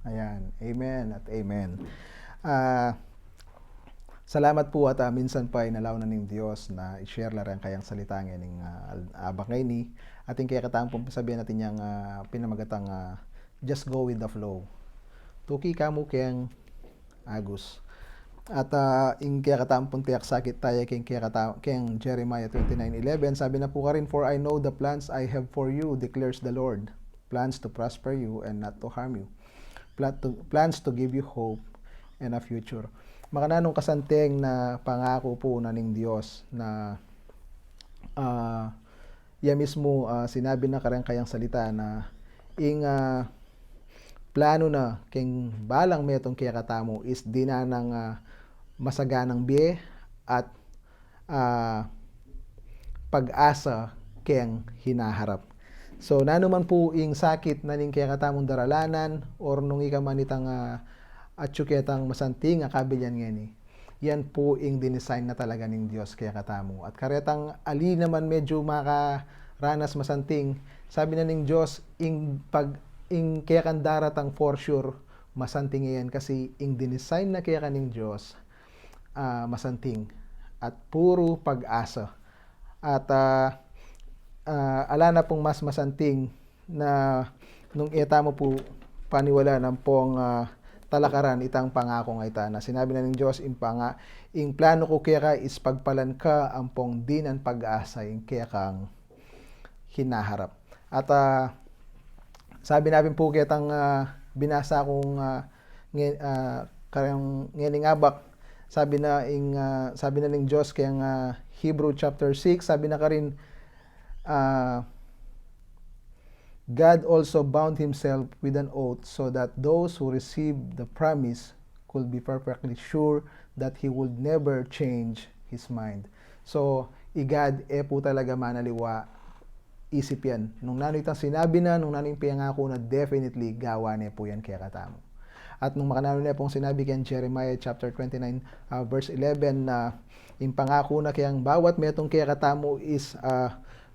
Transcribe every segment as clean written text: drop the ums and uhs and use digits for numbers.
Ayan, amen at amen. Ah, Salamat po at minsan pa inalaw na ning Diyos na i-share la rin kayang salita ng abak ngayon ni ating kaya katang pong sabihin natin yung pinamagatang just go with the flow. Tuki kamo kayang Agus. At in kaya katang pong tiyak sakit tayo kayang Jeremiah 29:11 sabi na po ka rin, for I know the plans I have for you, declares the Lord. Plans to prosper you and not to harm you. Plans to give you hope and a future. Makananong kasanteng na pangako po na ning Diyos na ya mismo sinabi na kayang salita na ing plano na king balang metong kaya katamo is di na ng masaganang biye at pag-asa keng hinaharap. So, nanuman po ing sakit na ning kaya katamong daralanan or nung ikamanitang atsuketang masanting akabilyan ngeni. Yan po ing dinesign na talaga ning Diyos kaya katamo. At karetang ali naman medyo makaranas masanting, sabi na ning Diyos ing kaya kan daratang for sure masanting yan kasi ing dinesign na kaya kaning Diyos masanting at puro pag-asa. At ala na pong mas masanting na nung eta mo po paniwala ng pong talakaran itang pangako nga ita na sinabi na ng Diyos ing plano ko kaya ka is pagpalan ka ang pong dinan pag-asa ing kaya kang hinaharap. At sabi namin po kitang binasa kong karang ngening abak, sabi na ng Diyos kayang Hebrew chapter 6, sabi na ka rin, God also bound himself with an oath so that those who received the promise could be perfectly sure that he would never change his mind. So, igad po talaga manaliwa isip yan. Nung nanoy itang sinabi na, nung nanoy piyangako na definitely gawa niya po yan kaya katamo. At nung makanano niya pong sinabi kay Jeremiah chapter 29 verse 11 na yung pangako na kayang bawat metong kaya katamo is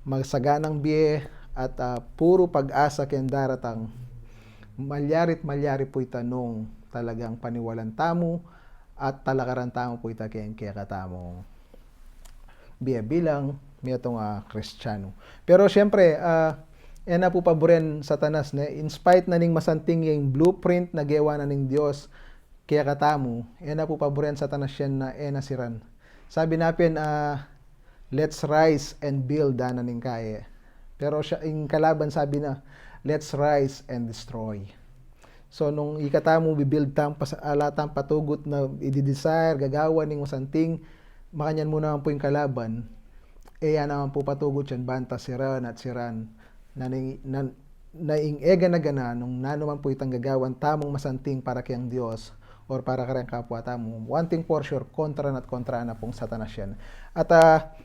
magsaganang biye at puro pag-asa kayang daratang malyari po itanong talagang paniwalan tamo at talakaran tamo po ita kayang kaya katamo biya bilang metong Kristiyano. Pero syempre, na po paboren satanas na in spite na ning masanting yung blueprint na gawa na ning Diyos kaya katamo, na po paboren satanas yan na nasiran. Sabi natin, let's rise and build na ning kaya. Pero siya, yung kalaban sabi na, let's rise and destroy. So, nung ikatamo, bibuild tam, alatang patugot na i-desire, gagawa ning masanting, makanyan mo naman po yung kalaban, yan naman po patugot yan, banta siran at siran, na ing ega na gana, nung nanuman po itang gagawan, tamong masanting para kayang Diyos, or para kayang kapwa tamo, one thing for sure, kontra na pong satanas yan. At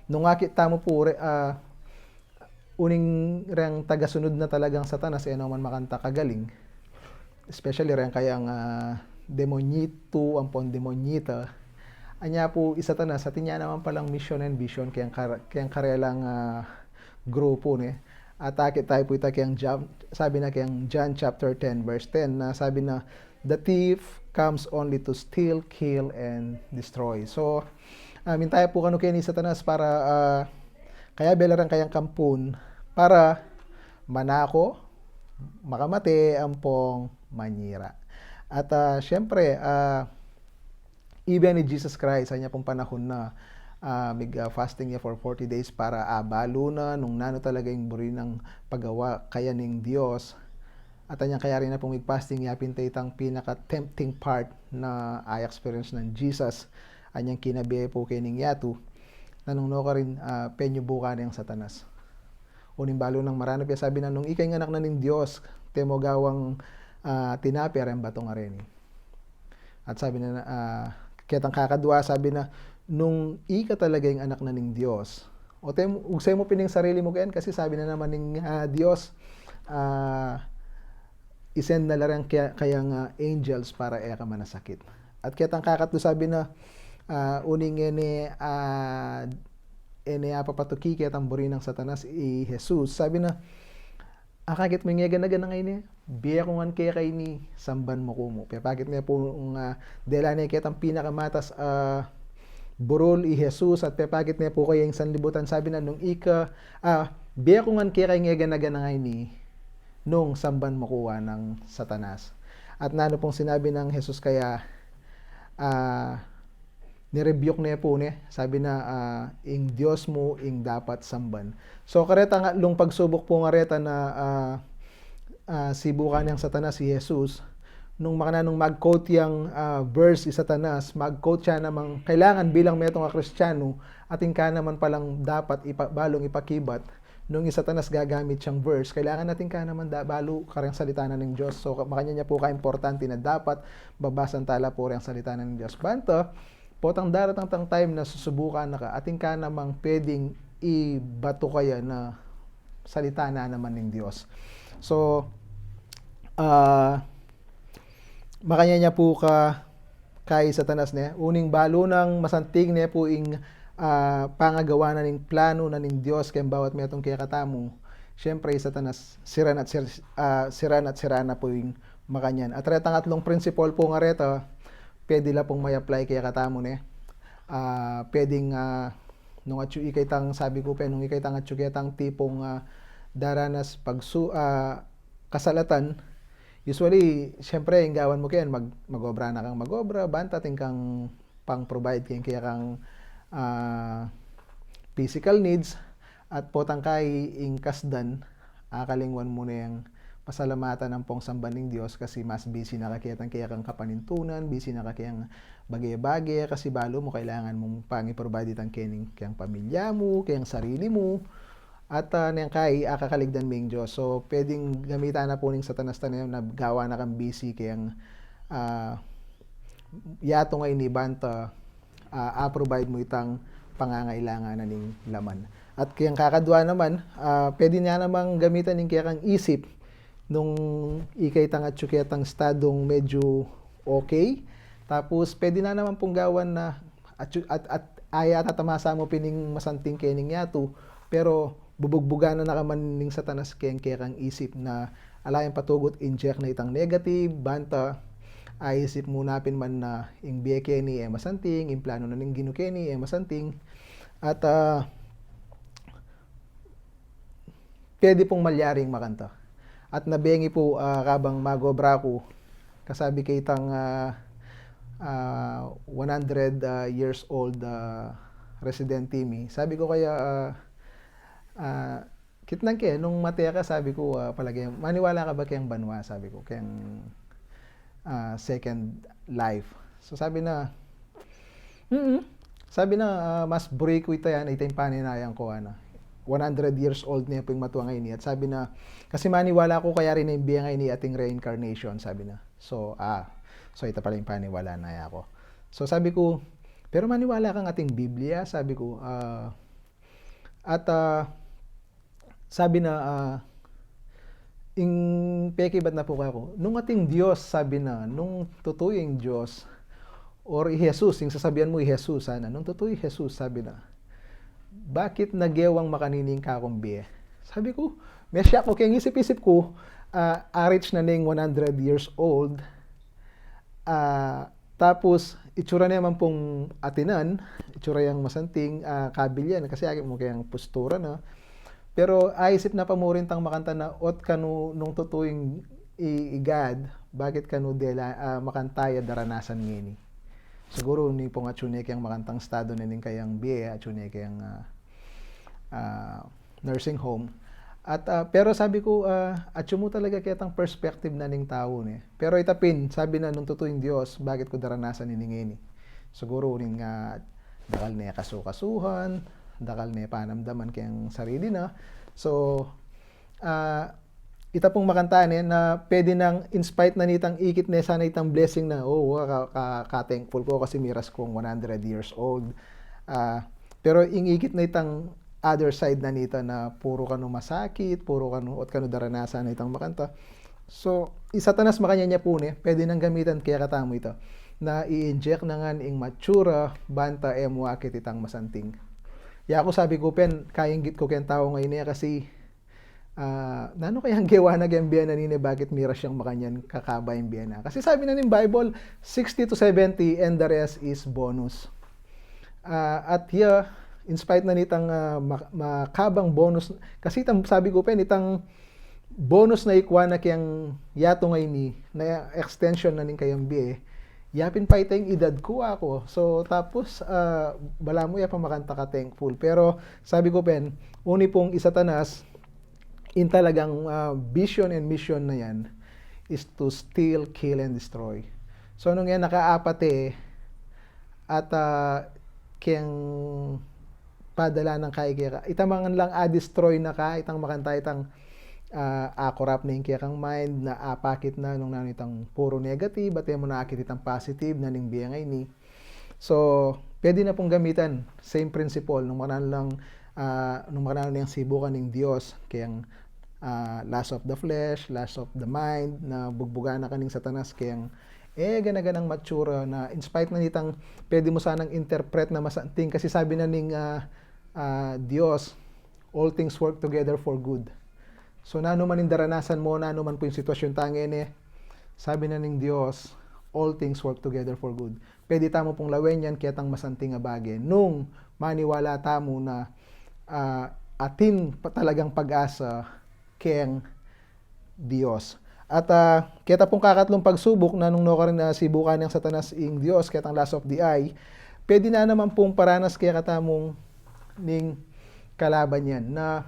nung akit tamo po, uning rang tagasunod na talagang satanas, naman makanta kagaling, especially rang kayang demonyito, ampon demonyita, anya po isa tanas sa tinya naman palang mission and vision kayang karelang grupo ni atake tayo po ita kayang sabi na kayang John chapter 10 verse 10 na sabi na the thief comes only to steal, kill and destroy. So tayo po kano kaya ni satanas para kaya belarang kayang kampun para manako, makamate, ampong manyira. At syempre, even ni Jesus Christ, sa niya pong panahon na fasting niya for 40 days para balo na nung nano talaga yung buri ng paggawa kaya ng Diyos. At anyang kaya rin na pong fasting niya pintay itang pinaka-tempting part na experience ng Jesus. Anyang kinabiye po kay ning yatu na nung no ka rin penyo buka na yung satanas. Uning balo ng marano kaya sabi na nung ikay ng anak na ng Diyos, temo gawang tinapi rin batong arin. At sabi na kitang kakadwa, sabi na nung ika talaga yung anak na ng Diyos, o usay mo pining sarili mo kayan kasi sabi na naman ng Diyos, isend na lang kayang angels para ka manasakit. At kitang kakadwa sabi na uning ene papatuki kitang buri ng satanas Jesus, sabi na akagit mo nga ganagan ngay niya, biya ko ngan kaya kay ni samban mo kumo. Pagit niya po dela niya kitang pinakamatas burol i Jesus at pepagit niya po kayo yung sanlibutan. Sabi na nung biya ko ngan kaya kay nga ganagan ngay ni nung samban mo kuha ng Satanas. At nano pong sinabi ng Jesus kaya nirebuke niya po niya. Sabi na, ing Diyos mo, ing dapat samban. So, kareta nga, lung pagsubok po nga reta na sibukan niyang Satanas si Jesus, nung makananong mag-quote yung verse si Satanas, mag-quote siya namang kailangan bilang metong nga Kristiyano, ating ka naman palang dapat balong ipakibat, nung yung Satanas gagamit siyang verse, kailangan natin ka naman balo karyang salita na ng Diyos. So, makanya niya po ka-importante na dapat babasan tala po karyang salita na ng Diyos. Banto, potang daratang tang time na susubukan na ka, ating ka namang pwedeng ibato kaya na salita na naman ng Diyos. So, makanya niya po kay Satanas niya, uning balo ng masantig niya po ing pangagawa na ng plano na ng Diyos kaya bawat metong kaya katamo, syempre Satanas sira na po yung makanyan. At retang atlong principle po nga reta, pwede la pong may apply kaya katamo ne. Pwedeng nung atyo ikaitang sabi ko nung ikaitang atyo kitang tipong daranas kasalatan. Usually, syempre, yung gawan mo kayan, mag-obra na kang mag-obra, bantating kang pang-provide kaya kang physical needs, at potang kay ingkasdan, akalingwan mo na yung pasalamatan ng pong samban ng Diyos kasi mas busy na kakiyatang kaya kang kapanintunan, busy na kakiyang bagay-bagay kasi balo mo kailangan mong pang-provide itang kayang pamilya mo, kayang sarili mo, at niyang kay akakaligdan ming Diyos. So, pwedeng gamitan na po ng Satanas na yun na gawa na kang busy kayang yato nga inibanta provide mo itang pangangailangan na ning laman. At kayang kakadwa naman, pwede niya namang gamitan ng kaya kang isip nung ikaitang at syuketang stadong medyo okay. Tapos, pwede na naman pong gawan na at aya tatamasa mo pining masanting kening yato, pero bubugbuga na nakaman ning Satanas kaya kang isip na alayang patugot inject na itang negative, banta, isip mo napin man na ing biye keni masanting, ing plano na ning ginu keni masanting, at pwede pong malyaring makanta. At nabengi po kabang magobra ko, kasabi kay itang 100 years old resident Timmy. Sabi ko kaya kitnang kaya, nung mataya ka, sabi ko, palagi, maniwala ka ba kayang banwa? Sabi ko, kayang second life. So sabi na, sabi na, mas break ko ito yan, ito yung paninayang ko, 100 years old niya po yung matuwa ngayon. At sabi na, kasi maniwala ko kaya rin yung biya ngayon ni ating reincarnation, sabi na. So, so ito pala yung paniwala na ako. So sabi ko, pero maniwala kang ating Biblia, sabi ko, sabi na, ing peki ba't na po ako? Nung ating Diyos, sabi na, nung totoo yung Diyos, or Jesus, yung sasabihan mo Jesus, sana, nung totoo yung Jesus, sabi na, bakit nagyewang makanining kakumbi? Sabi ko, may siya ko, kaya isip-isip ko, arich na ning 100 years old, tapos, itsura niya man pong atinan, itsura yung masanting, kabilyan, kasi agad mo kayang postura na, pero aisip na pamurin tang makanta na ot kanu nung tutuing igad, bakit kanu dela makantaya daranasan ngini. Siguro ni pong atune kayang makantang estado ninin kayang biye, atune kayang nursing home. At pero sabi ko, atyo mo talaga kitang perspective na ning tao ni. Pero itapin, sabi na nung tutuing Diyos, bakit ko daranasan ninin ngini. Siguro ning dakal niya kasukasuhan, dakal niya panamdaman kayang sarili na. So, ita pong makantaan na pwede nang in spite na nitang ikit na sana itang blessing na, ka-thankful ko kasi miras kong 100 years old. Pero ingikit na itang other side na nita na puro kanu masakit, puro kanu at kanu daranasan na itang makanta. So, Satanas makanya niya po pwede nang gamitan kaya katamo ito na i-inject na nga ing matura, banta, wakit itang masanting. Ya ako sabi ko pen, kayang git ko kayang tao ngayon niya kasi Nano kayang gewa na gayang biyana nini bakit mira siyang makanyan kakaba yung biyana. Kasi sabi na ng Bible, 60 to 70 and the rest is bonus. At here, in spite na nitang makabang bonus, kasi sabi ko pa, nitang bonus na ikwa na kayang yato ngayon ni, na extension na ning kayang biye, yapin pa itang edad ko ako. So, tapos, bala mo ya pa makanta ka thankful. Pero, sabi ko pen, uni pong isatanas, in talagang vision and mission na yan, is to steal, kill, and destroy. So, nung yan nakaapate, at kayang padala ng kaya itamangan lang destroy na ka, itang makanta itang corrupt na yung kayang mind, na apakit na nung nanitang puro negative, at mo naakit itang positive na ning biyangay ni. So, pwede na pong gamitan, same principle, nung makanan lang, nung makanan lang sibukan ng Diyos, kayang lust of the flesh, lust of the mind, na bugbuga na kaning satanas, kayang ganaganang mature na in spite na nitang pwede mo sanang interpret na masanting, kasi sabi na ning Diyos, all things work together for good. So, nano man yung daranasan mo, nano man po yung sitwasyon tangin sabi na ning Diyos, all things work together for good. Pwede tamo pong lawen yan, kaya tang masanting nga bagay. Nung maniwala tamo na atin talagang pag-asa keng Diyos. At kaya pong kakatlong pagsubok na nung ka rin na sibukan ng satanas ing Diyos, kaya tang lust of the eye, pwede na naman pong paranas kaya katamong ning kalaban yan na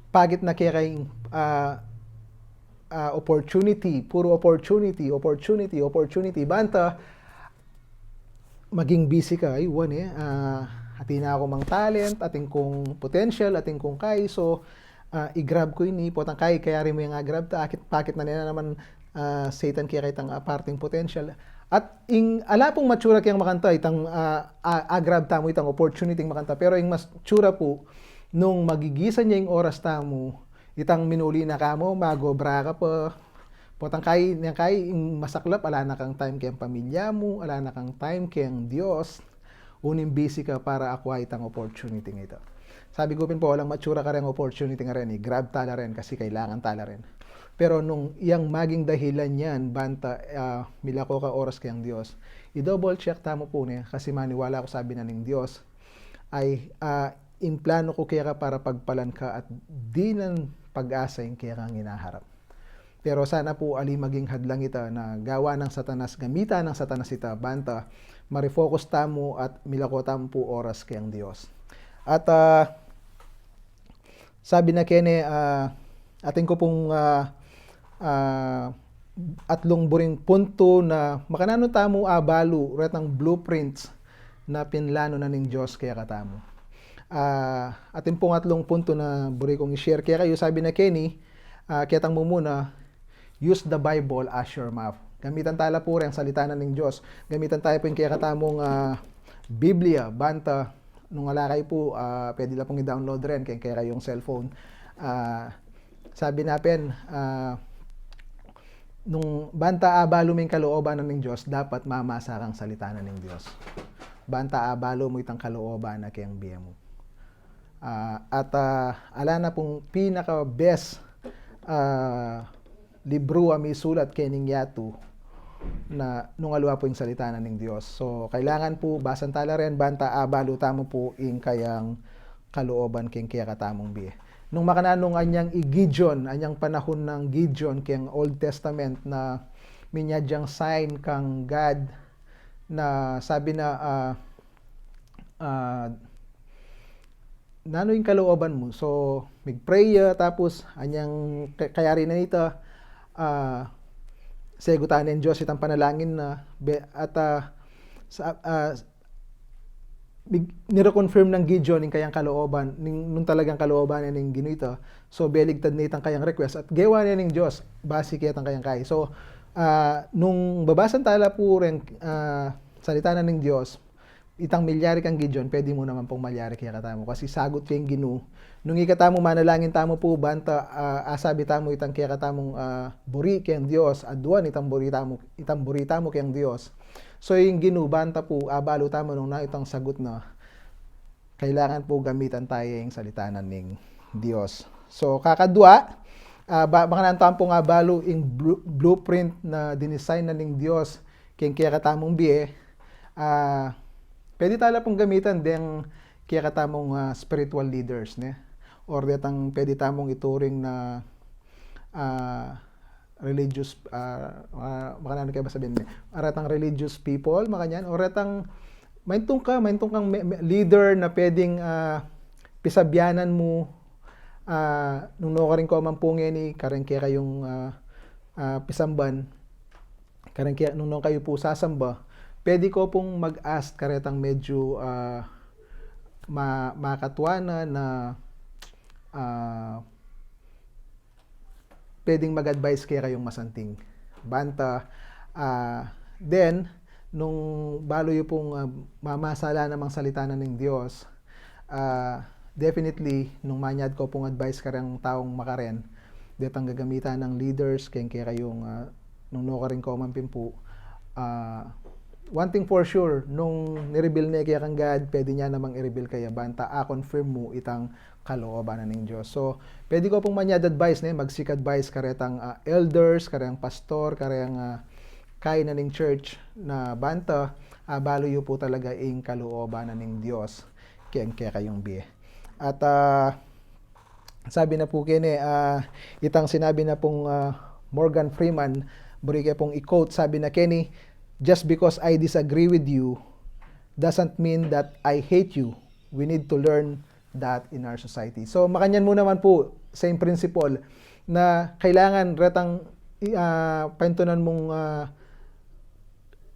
pagit na kaya kayong opportunity, puro opportunity, banta, maging busy ka, ay, atin na ako mang talent, ating kong potential, ating kong kay, so, i-grab ko ini, potang kaya rin mo yung grab ta, pakit na nila naman Satan kaya itang parting potential. At ala pong matura kayang makanta, itang grab tamo, itang opportunity makanta, pero yung mas tsura po, nung magigisan niya yung oras tamo, itang minuli na kamo, magobra ka pa, potang kay yung masaklap, ala na kang time kayang pamilya mo, ala na kang time kayang Diyos, uning busy ka para acquire itang opportunity ng ito. Sabi ko po, walang matsura ka rin opportunity nga rin, grab tala rin kasi kailangan tala rin. Pero nung iyang maging dahilan yan, banta, milako ka oras kayang Diyos, i-double check tamo po niya, kasi maniwala ko sabi na ng Diyos, ay in plano ko kaya ka para pagpalan ka at di ng pag-asa yung kaya kang hinaharap. Pero sana po ali maging hadlang ita na gawa ng satanas, gamita ng satanas ita, banta, marefocus tamo at milako tamo po oras kayang Diyos. At sabi na kene, ating ko pong atlong buring punto na makanano tamo balo, retang blueprints na pinlano na ning Diyos kaya katamo. Atin pong atlong punto na buri kong i-share. Kaya kayo sabi na Kenny, kaya tang mo muna, use the Bible as your map. Gamitan tala po rin ang salita na ng Diyos. Gamitan tayo po yung kaya katamong Biblia, banta, nung alakay po, pwede lang pong i-download rin kaya kayong cellphone. Sabi natin, nung banta abalo mo yung kalooban ng Diyos, dapat mamasa kang salita na ng Diyos. Banta abalo mo itang kalooban na kayang biya mo. Ala na pong pinaka-best libro may sulat kening yatu na nung alwa po yung salita na ng Diyos. So, kailangan po, basan tala rin, banta abalo tamo po yung kayang kalooban keng kaya katamong biya. Nung makananong anyang i-Gideon, anyang panahon ng Gideon keng Old Testament na minyadyang sign kang God na sabi na nano yung kalooban mo. So, mag-pray tapos anyang kayari na nito segutan ng Diyos itang panalangin na at nire-confirm ng Gideon yung kayang kalooban, nung talagang kalooban niya ng ginuito. So, beligtad na itang kayang request at gawa niya ng Diyos, basi kaya itang kayang kaya. So, nung babasan tala po rin salita na ng Diyos, itang milyari kang Gideon, pwede mo naman pong malyari kaya katamo. Kasi sagot kayong Ginu. Nung ikatamo, manalangin tamo po, banta, asabi tamo itang kaya katamong buri kayang Diyos, aduan itang buri tamo kayang Diyos. So yung Ginu, banta po, abalo tamo nung na itang sagot na, kailangan po gamitan tayo yung salita ng Dios. So kakadua, baka nantampo nga balo ing blueprint na dinesign na ning Dios kaya kaya katamong biye, pwede tala pong gamitan deng kaya katamong spiritual leaders ne, or detang pwede tamong ituring na religious, baka na kayo ba sabihin ne, aratang religious people makanyan, or retang maintong kang leader na pwedeng pisabyanan mo, nung no ka rin ko mampungin ni karang kaya kayong pisamban, karang kaya nung no kayo po sasamba, pwede ko pong mag-ask karetang medyo makatwana na pwedeng mag-advise kaya kayong masanting banta. Then nung balo yung pong mamasala namang salita na ng Diyos, definitely nung manyad ko pong advice karang taong makaren detang gagamitan ng leaders kaya kayong nung no ka rin ko mampimpu, one thing for sure, nung nireveal niya kaya kang God, pwede niya namang i-reveal kaya banta, confirm mo itang kalooban ng Diyos. So, pwede ko pong manyad advice na mag-seek advice karetang elders, karang pastor, karang kay na ning church na banta, balo yu po talaga ing kalooban ng Diyos kaya kayong biye. At sabi na po kini, itang sinabi na pong Morgan Freeman, buri kaya pong i-quote, sabi na kini, just because I disagree with you doesn't mean that I hate you. We need to learn that in our society. So makanyan mo naman po, same principle, na kailangan retang paintunan mong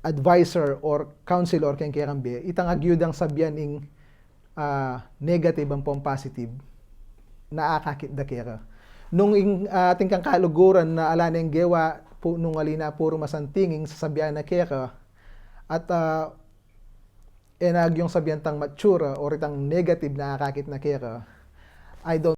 advisor or counselor kaya kaya kambi, itang agyudang sabyan ing negative ang pong positive na akakit da kaya. Nung ating kang kaluguran na ala ng gewa po nung alina puro masantinging sasabihan na kaya ka, at enag yung sabihan tang mature or itang negative na akakit na kaya ka, I don't